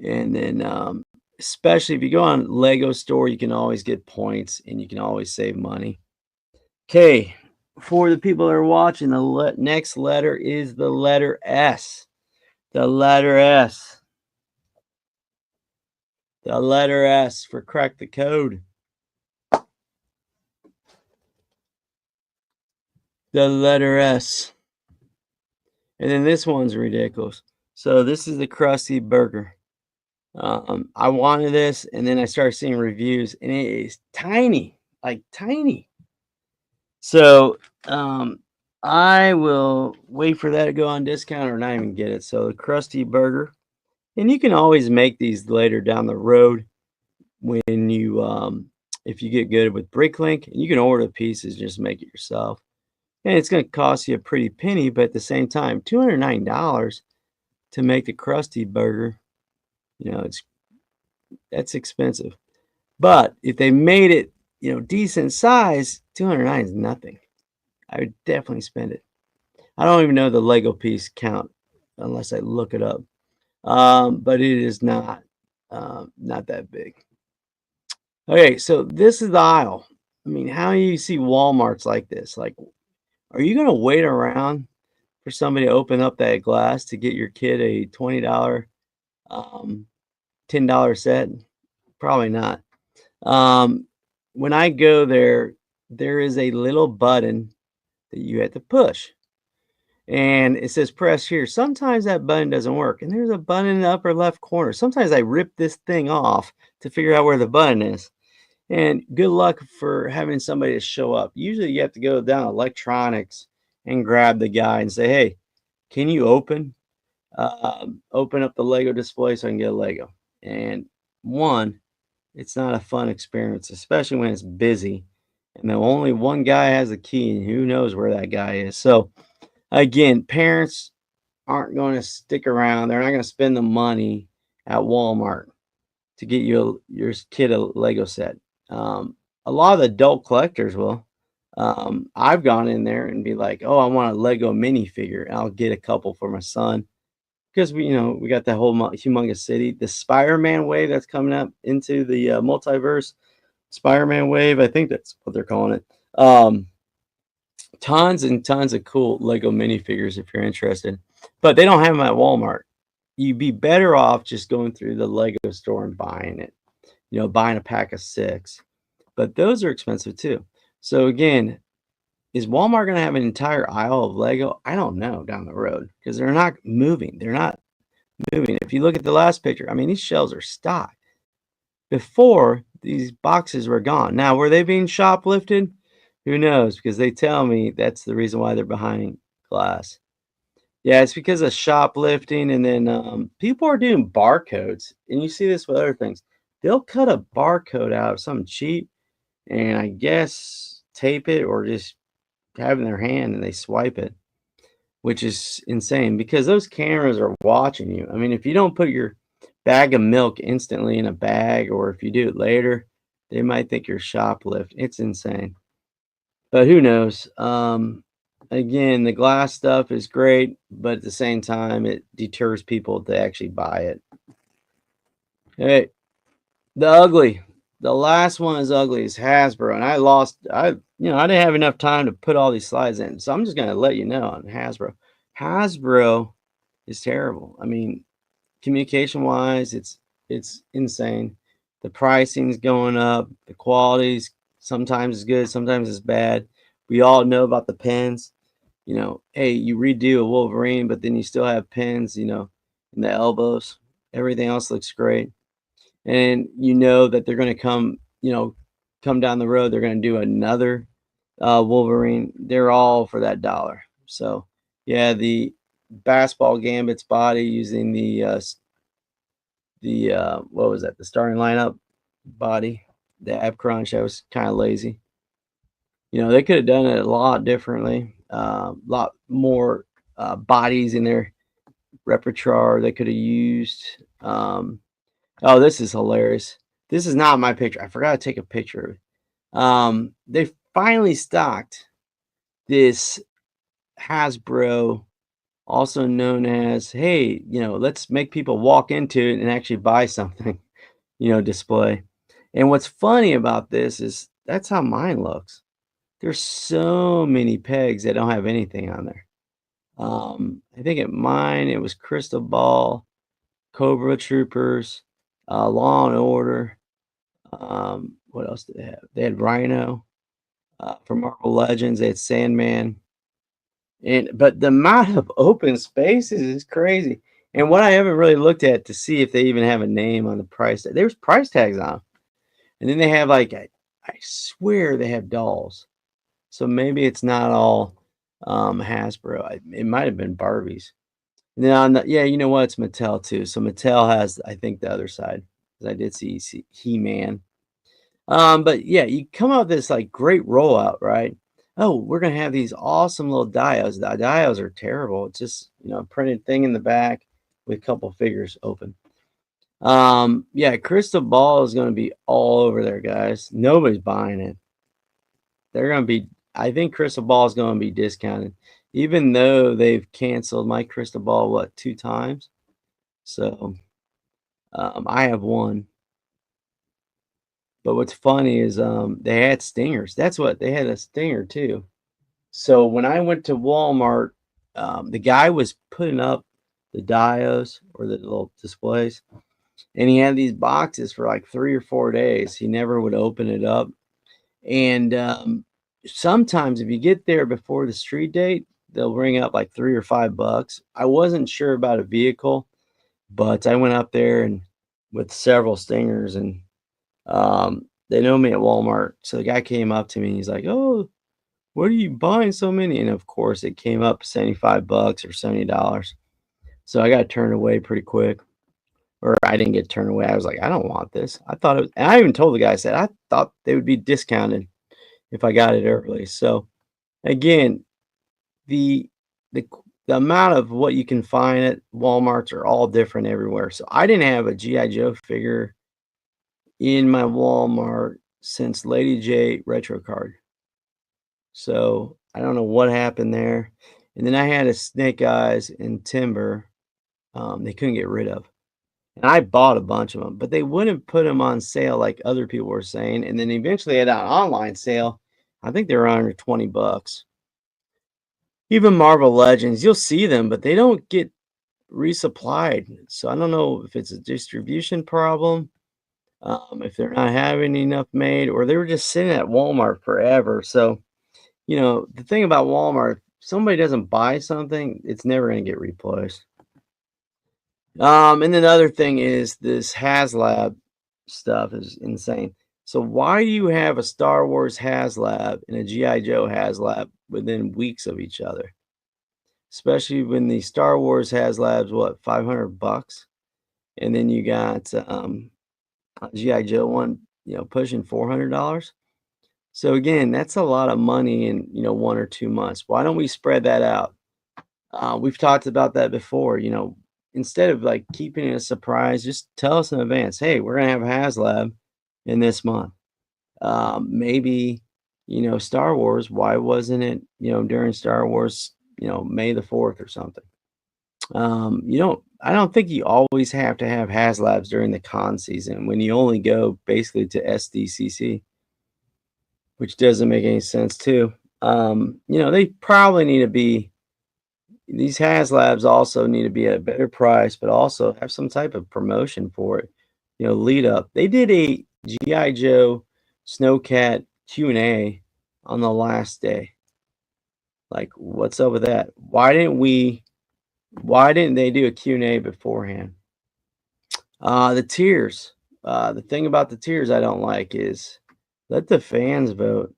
And then, especially if you go on Lego store, you can always get points and you can always save money. Okay, for the people that are watching, the next letter is the letter S. The letter S. The letter S for crack the code. The letter S. And then this one's ridiculous. So this is the Krusty Burger. I wanted this, and then I started seeing reviews, and it is tiny, like tiny. So I will wait for that to go on discount or not even get it. So the Krusty Burger, and you can always make these later down the road when you if you get good with Bricklink, and you can order the pieces, just make it yourself. And it's going to cost you a pretty penny, but at the same time, $209 to make the Krusty Burger, that's expensive. But if they made it, decent size, $209 is nothing. I would definitely spend it. I don't even know the Lego piece count unless I look it up. But it is not that big. Okay, so this is the aisle. I mean, how do you see Walmarts like this? Like, are you going to wait around for somebody to open up that glass to get your kid a $20, $10 set? Probably not. When I go there, there is a little button that you have to push. And it says press here. Sometimes that button doesn't work. And there's a button in the upper left corner. Sometimes I rip this thing off to figure out where the button is. And good luck for having somebody to show up. Usually you have to go down electronics and grab the guy and say, hey, can you open up the Lego display so I can get a Lego? And one, it's not a fun experience, especially when it's busy. And the only one guy has a key, and who knows where that guy is. So again, parents aren't going to stick around. They're not going to spend the money at Walmart to get your kid a Lego set. A lot of the adult collectors will. I've gone in there and be like, "Oh, I want a Lego minifigure." I'll get a couple for my son because we got that whole humongous city, the Spider-Man wave that's coming up into the multiverse. Spider-Man wave, I think that's what they're calling it. Tons and tons of cool Lego minifigures if you're interested, but they don't have them at Walmart. You'd be better off just going through the Lego store and buying it. Buying a pack of 6, but those are expensive too. So again, is Walmart going to have an entire aisle of Lego? I don't know down the road because they're not moving. They're not moving. If you look at the last picture, I mean, these shelves are stocked. Before, these boxes were gone. Now, were they being shoplifted? Who knows? Because they tell me that's the reason why they're behind glass. Yeah, it's because of shoplifting, and then people are doing barcodes, and you see this with other things. They'll cut a barcode out of something cheap, and I guess tape it or just have it in their hand and they swipe it, which is insane because those cameras are watching you. I mean, if you don't put your bag of milk instantly in a bag, or if you do it later, they might think you're shoplifting. It's insane. But who knows? Again, the glass stuff is great, but at the same time, it deters people to actually buy it. Hey, the ugly. The last one is ugly. Is Hasbro, and I didn't have enough time to put all these slides in, so I'm just gonna let you know on Hasbro. Hasbro is terrible. I mean, communication wise, it's insane. The pricing's going up. The quality's sometimes is good, sometimes it's bad. We all know about the pins. Hey, you redo a Wolverine, but then you still have pins, in the elbows. Everything else looks great. And you know that they're going to come, come down the road, they're going to do another Wolverine. They're all for that $1. So yeah, the basketball Gambit's body using the what was that? The starting lineup body, the ab crunch. I was kind of lazy. You know, they could have done it a lot differently. A lot more bodies in their repertoire they could have used. Oh, this is hilarious. This is not my picture. I forgot to take a picture of it. They finally stocked this Hasbro, also known as, hey, you know, let's make people walk into it and actually buy something, you know, display. And what's funny about this is that's how mine looks. There's so many pegs that don't have anything on there. I think at mine it was Crystal Ball, Cobra Troopers, Law and Order. What else did they have? They had Rhino from Marvel Legends. They had Sandman, but the amount of open spaces is crazy. And what I haven't really looked at to see if they even have a name on the price tag. There's price tags on them, and then they have like I swear they have dolls. So maybe it's not all Hasbro. It might have been Barbie's. And then on the, yeah, you know what? It's Mattel too. So Mattel has, I think, the other side. 'Cause I did see He-Man. But yeah, you come out with this like great rollout, right? Oh, we're gonna have these awesome little dios. The dios are terrible. It's just, you know, a printed thing in the back with a couple figures open. Yeah, Crystal Ball is gonna be all over there, guys. Nobody's buying it. They're gonna be. I think Crystal Ball is gonna be discounted, even though they've canceled my Crystal Ball 2 times. So I have one. But what's funny is they had stingers. That's what they had, a stinger too. So when I went to Walmart, the guy was putting up the dios or the little displays, and he had these boxes for like 3 or 4 days. He never would open it up. And sometimes if you get there before the street date, they'll ring up like $3 or $5. I wasn't sure about a vehicle, but I went up there and with several stingers, and they know me at Walmart. So the guy came up to me and he's like, "Oh, what are you buying so many?" And of course, it came up $75 or $70. So I got turned away pretty quick. Or I didn't get turned away. I was like, I don't want this. I thought it was, and I even told the guy, I said, I thought they would be discounted if I got it early. So again, the the the amount of what you can find at Walmarts are all different everywhere. So I didn't have a GI Joe figure in my Walmart since Lady J Retro Card. So I don't know what happened there. And then I had a Snake Eyes and Timber. They couldn't get rid of. And I bought a bunch of them, but they wouldn't put them on sale like other people were saying. And then eventually at an online sale, I think they were under $20. Even Marvel Legends, you'll see them, but they don't get resupplied. So I don't know if it's a distribution problem, if they're not having enough made, or they were just sitting at Walmart forever. So, you know, the thing about Walmart, if somebody doesn't buy something, it's never going to get replaced. And then the other thing is this HasLab stuff is insane. So why do you have a Star Wars HasLab and a GI Joe HasLab within weeks of each other? Especially when the Star Wars HasLab's what, $500, and then you got a GI Joe one, you know, pushing $400. So again, that's a lot of money in, you know, 1 or 2 months. Why don't we spread that out? We've talked about that before. You know, instead of like keeping it a surprise, just tell us in advance. Hey, we're gonna have a HasLab in this month. Maybe, you know, Star Wars. Why wasn't it, you know, during Star Wars, you know, May the 4th or something? You don't. I don't think you always have to have HasLabs during the con season when you only go basically to SDCC, which doesn't make any sense too. You know, they probably need to be. These HasLabs also need to be at a better price, but also have some type of promotion for it. You know, lead up. They did a GI Joe Snowcat Q&A on the last day. Like, what's up with that? Why didn't they do a Q&A beforehand? The tiers. The thing about the tiers I don't like is Let the fans vote.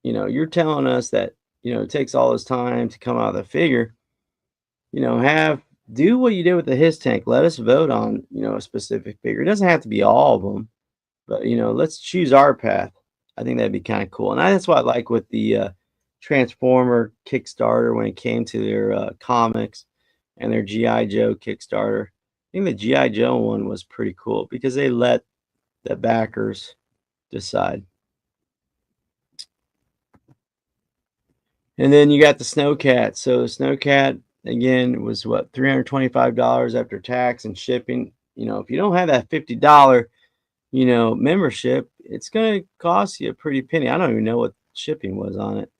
You're telling us that, it takes all this time to come out of the figure. Have do what you did with the his tank. Let us vote on, a specific figure. It doesn't have to be all of them, but let's choose our path. I think that'd be kind of cool. And that's what I like with the Transformer Kickstarter when it came to their comics and their GI Joe Kickstarter. I think the GI Joe one was pretty cool because they let the backers decide. And then you got the Snowcat. So the Snowcat again was what, $325 after tax and shipping. If you don't have that $50, membership, it's gonna cost you a pretty penny. I don't even know what shipping was on it.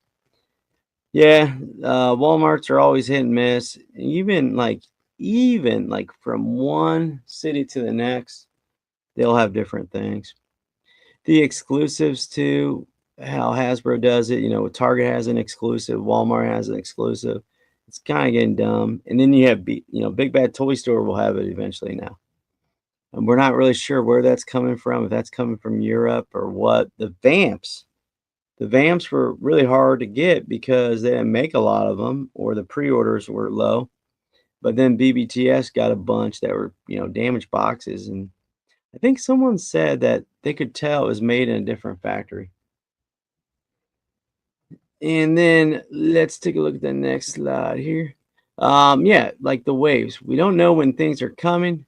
Yeah, Walmarts are always hit and miss. Even like from one city to the next, they'll have different things. The exclusives too, how Hasbro does it. Target has an exclusive, Walmart has an exclusive. It's kind of getting dumb. And then you have, Big Bad Toy Store will have it eventually now. And we're not really sure where that's coming from, if that's coming from Europe or what. The Vamps were really hard to get because they didn't make a lot of them or the pre-orders were low. But then BBTS got a bunch that were, damaged boxes. And I think someone said that they could tell it was made in a different factory. And then let's take a look at the next slide here. Yeah, like the waves. We don't know when things are coming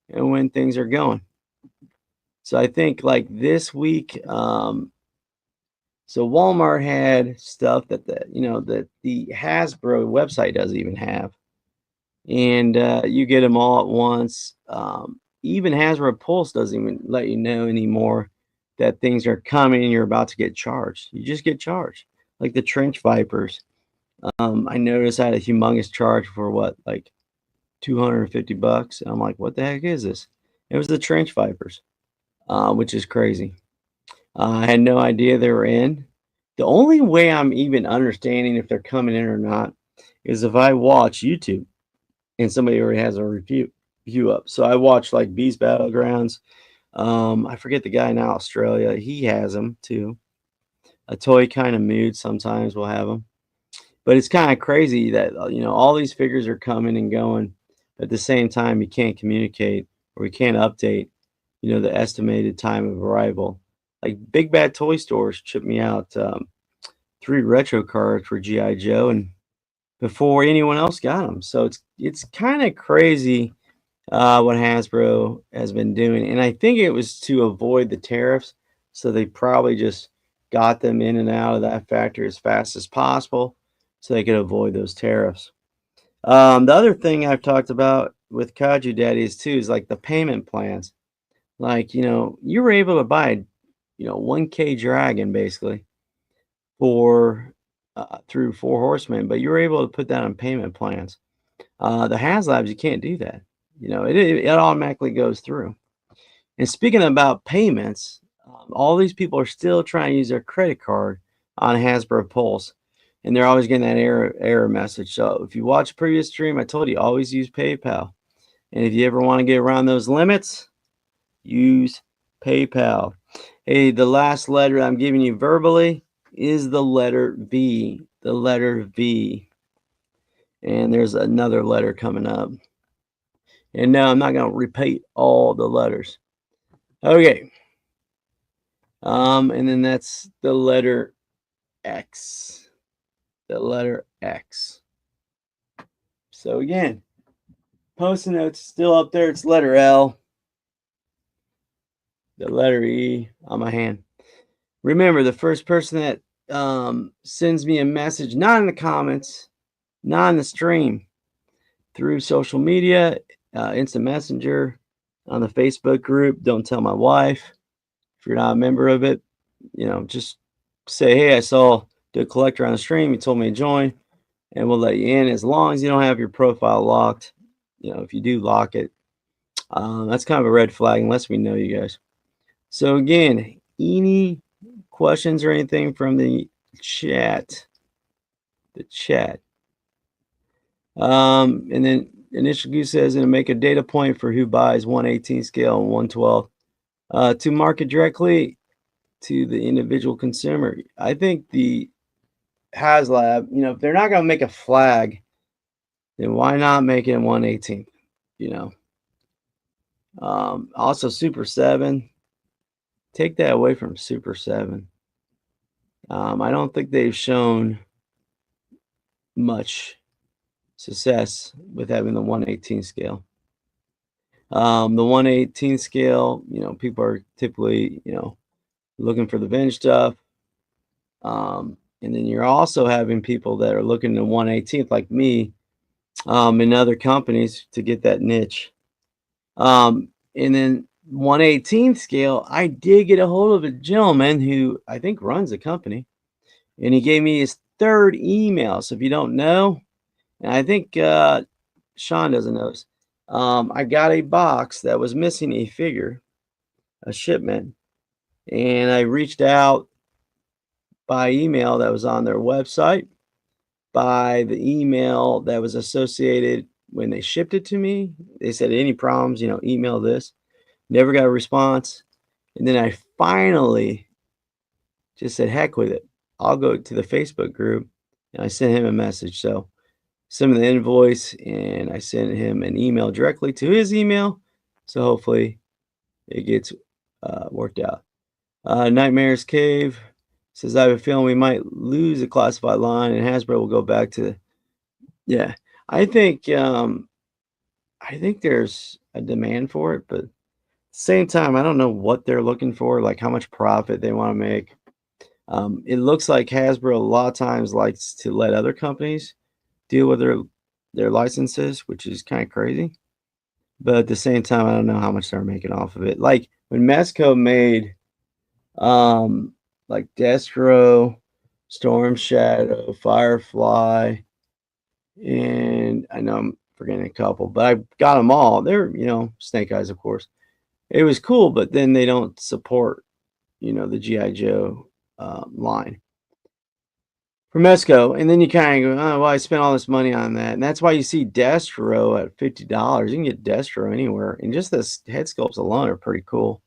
and when things are going. So I think like this week, so Walmart had stuff that the Hasbro website doesn't even have, and you get them all at once. Even Hasbro Pulse doesn't even let you know anymore that things are coming and you're about to get charged. You just get charged, like the Trench Vipers. I noticed I had a humongous charge for what, like $250, and I'm like, what the heck is this? It was the Trench Vipers, which is crazy. I had no idea they were in. The only way I'm even understanding if they're coming in or not is if I watch YouTube and somebody already has a review up. So I watch like Beast Battlegrounds. I forget the guy in Australia. He has them too. A Toy Kind of Mood sometimes will have them. But it's kind of crazy that all these figures are coming and going. At the same time, you can't communicate or you can't update the estimated time of arrival. Like Big Bad Toy Stores shipped me out 3 retro cards for GI Joe, and before anyone else got them. So it's kind of crazy what Hasbro has been doing, and I think it was to avoid the tariffs. So they probably just got them in and out of that factory as fast as possible, so they could avoid those tariffs. The other thing I've talked about with Kaiju Daddies too is like the payment plans. Like you were able to buy 1K Dragon basically for through Four Horsemen, but you were able to put that on payment plans. The HasLabs, you can't do that. It automatically goes through. And speaking about payments, all these people are still trying to use their credit card on Hasbro Pulse, and they're always getting that error message. So if you watch a previous stream, I told you always use PayPal. And if you ever want to get around those limits, use PayPal. Hey, the last letter I'm giving you verbally is the letter V. The letter V. And there's another letter coming up. And no, I'm not going to repeat all the letters. Okay. And then that's the letter X. The letter X. So again, Post-it notes still up there. It's letter L. The letter E on my hand. Remember, the first person that sends me a message, not in the comments, not in the stream, through social media, instant messenger, on the Facebook group. Don't tell my wife. If you're not a member of it, just say, hey, I saw the collector on the stream. He told me to join, and we'll let you in as long as you don't have your profile locked. If you do lock it, that's kind of a red flag unless we know you guys. So again, any questions or anything from the chat? And then Initial Goose says, and make a data point for who buys 1/18 scale and 1/12. To market directly to the individual consumer. I think the HasLab, if they're not going to make a flag, then why not make it a 1/18th? You know. Also, Super 7, take that away from Super 7. I don't think they've shown much success with having the 1/18 scale. The 1/18 scale, people are typically, looking for the vintage stuff. And then you're also having people that are looking to 1/18th, like me, in other companies to get that niche. And then 1/18th scale, I did get a hold of a gentleman who I think runs a company, and he gave me his third email. So if you don't know, and I think Sean doesn't know this, I got a box that was missing a figure, a shipment, and I reached out by email that was on their website, by the email that was associated when they shipped it to me. They said, any problems, email this. Never got a response. And then I finally just said, heck with it. I'll go to the Facebook group, and I sent him a message. So sent him the invoice, and I sent him an email directly to his email. So hopefully it gets worked out. Nightmares Cave says, I have a feeling we might lose a classified line, and Hasbro will go back to, yeah. I think there's a demand for it, but at the same time, I don't know what they're looking for, like how much profit they want to make. It looks like Hasbro a lot of times likes to let other companies deal with their licenses, which is kind of crazy. But at the same time, I don't know how much they're making off of it. Like when Mezco made like Destro, Storm Shadow, Firefly, and I know I'm forgetting a couple, but I got them all. They're, Snake Eyes, of course. It was cool, but then they don't support, the G.I. Joe line for Mezco. And then you kind of go, oh, well, I spent all this money on that. And that's why you see Destro at $50. You can get Destro anywhere. And just the head sculpts alone are pretty cool.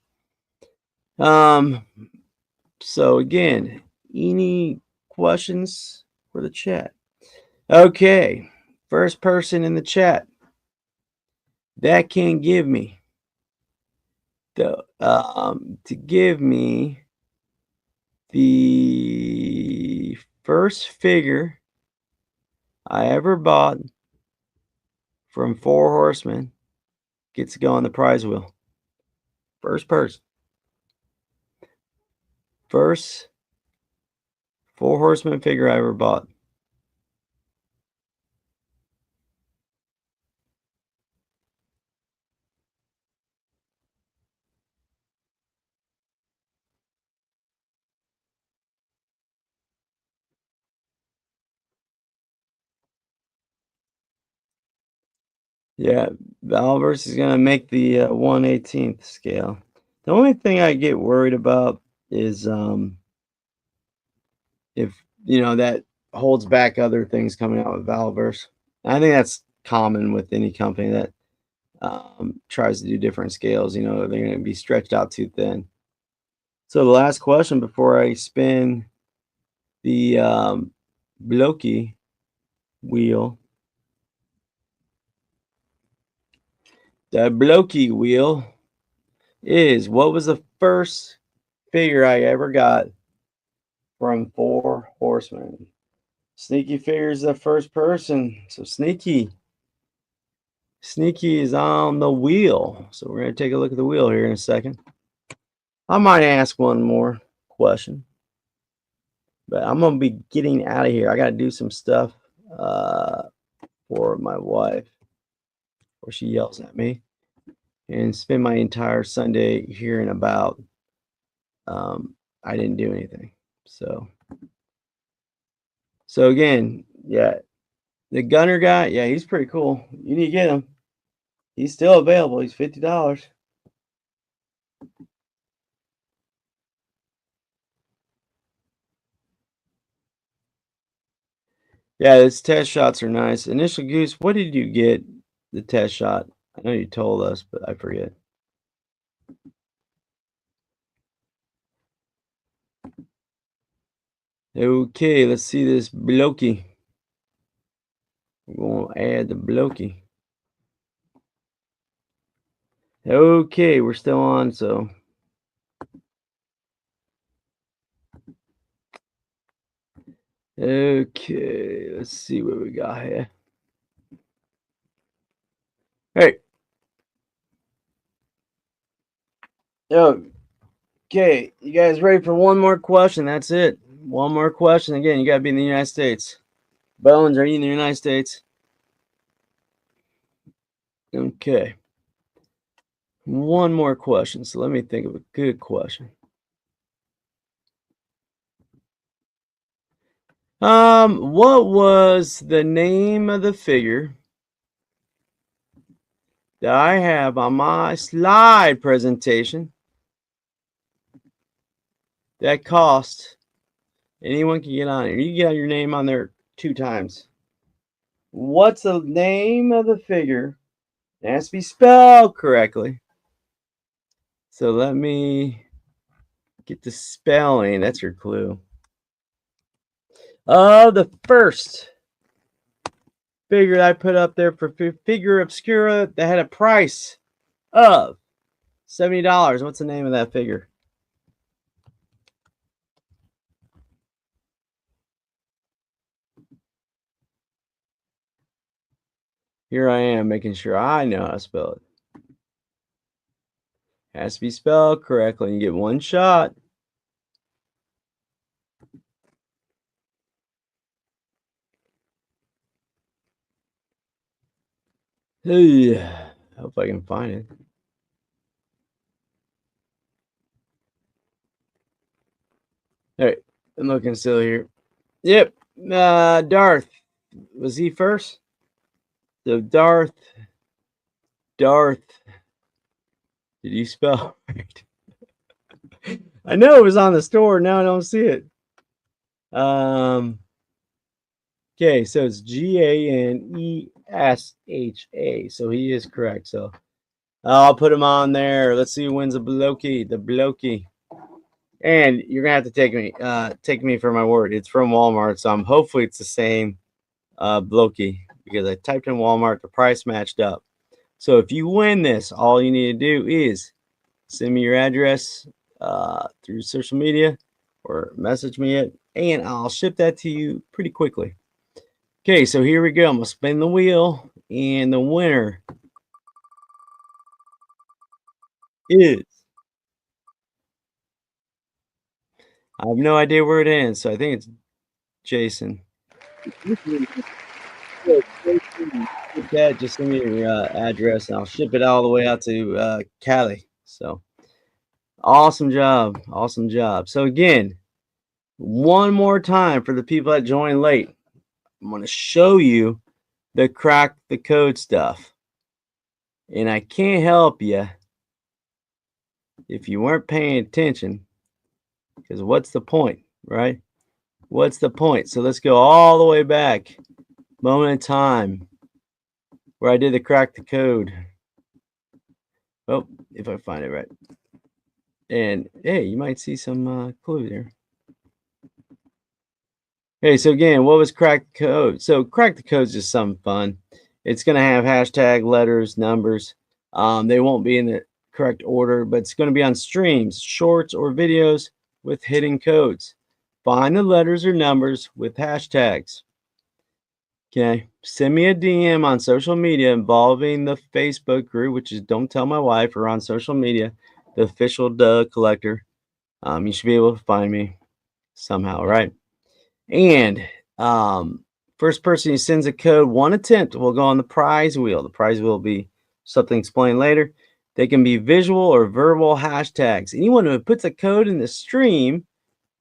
So again, any questions for the chat? Okay, first person in the chat that can give me the the first figure I ever bought from Four Horsemen gets to go on the prize wheel. First person. First Four Horsemen figure I ever bought. Yeah, Valverse is going to make the 1/18th scale. The only thing I get worried about is if, that holds back other things coming out with Valverse. I think that's common with any company that tries to do different scales. They're going to be stretched out too thin. So the last question before I spin the Blokee wheel. The Blokee wheel is, what was the first figure I ever got from Four Horsemen? Sneaky figures the first person. So Sneaky is on the wheel. So we're going to take a look at the wheel here in a second. I might ask one more question, but I'm going to be getting out of here. I got to do some stuff for my wife before she yells at me, and spend my entire Sunday here and about. I didn't do anything. So again, yeah, the Gunner guy, yeah, he's pretty cool. You need to get him. He's still available. He's $50. Yeah, his test shots are nice. Initial Goose, what did you get the test shot? I know you told us, but I forget. Okay, let's see this Blokee. We're going to add the Blokee. Okay, we're still on, so. Okay, let's see what we got here. Hey. Okay, you guys ready for one more question? That's it. One more question. Again, you got to be in the United States. Bones, are you in the United States? Okay. One more question. So let me think of a good question. What was the name of the figure that I have on my slide presentation that cost? Anyone can get on it. You get your name on there 2 times. What's the name of the figure? It has to be spelled correctly. So let me get the spelling. That's your clue. The first figure I put up there for Figure Obscura that had a price of $70. What's the name of that figure? Here I am making sure I know how to spell it. Has to be spelled correctly. You get one shot. Hey, I hope I can find it. All right, I'm looking still here. Yep, Darth. Was he first? So Darth. Did you spell right? I know it was on the store. Now I don't see it. Okay, so it's Ganesha. So he is correct. So I'll put him on there. Let's see who wins the Blokee. The Blokee. And you're gonna have to take me for my word. It's from Walmart, so hopefully it's the same Blokee because I typed in Walmart, the price matched up. So if you win this, all you need to do is send me your address through social media or message me it, and I'll ship that to you pretty quickly. Okay, so here we go. I'm gonna spin the wheel, and the winner is. I have no idea where it ends, so I think it's Jason. Get that, just send me your address, and I'll ship it all the way out to Cali. So awesome job, awesome job. So again, one more time for the people that joined late, I'm going to show you the crack the code stuff, and I can't help you if you weren't paying attention, because what's the point, right? What's the point? So let's go all the way back, moment in time, where I did the crack the code. Oh, if I find it right. And hey, you might see some clue there. Okay, so again, what was crack the code? So crack the code is just something fun. It's going to have hashtag, letters, numbers. They won't be in the correct order, but it's going to be on streams, shorts, or videos with hidden codes. Find the letters or numbers with hashtags. Okay, send me a DM on social media involving the Facebook group, which is Don't Tell My Wife, or on social media, the official Doug Collector. You should be able to find me somehow, right? And first person who sends a code, one attempt will go on the prize wheel. The prize wheel will be something explained later. They can be visual or verbal hashtags. Anyone who puts a code in the stream,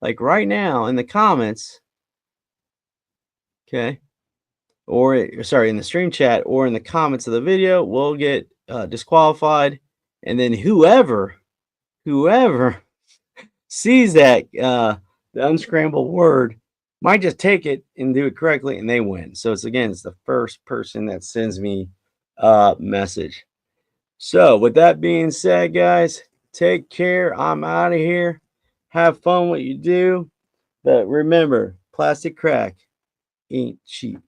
like right now in the comments, okay, or sorry, in the stream chat or in the comments of the video, will get disqualified. And then whoever sees that the unscrambled word might just take it and do it correctly, and they win. So it's the first person that sends me a message. So with that being said, guys, take care. I'm out of here. Have fun what you do. But remember, plastic crack ain't cheap.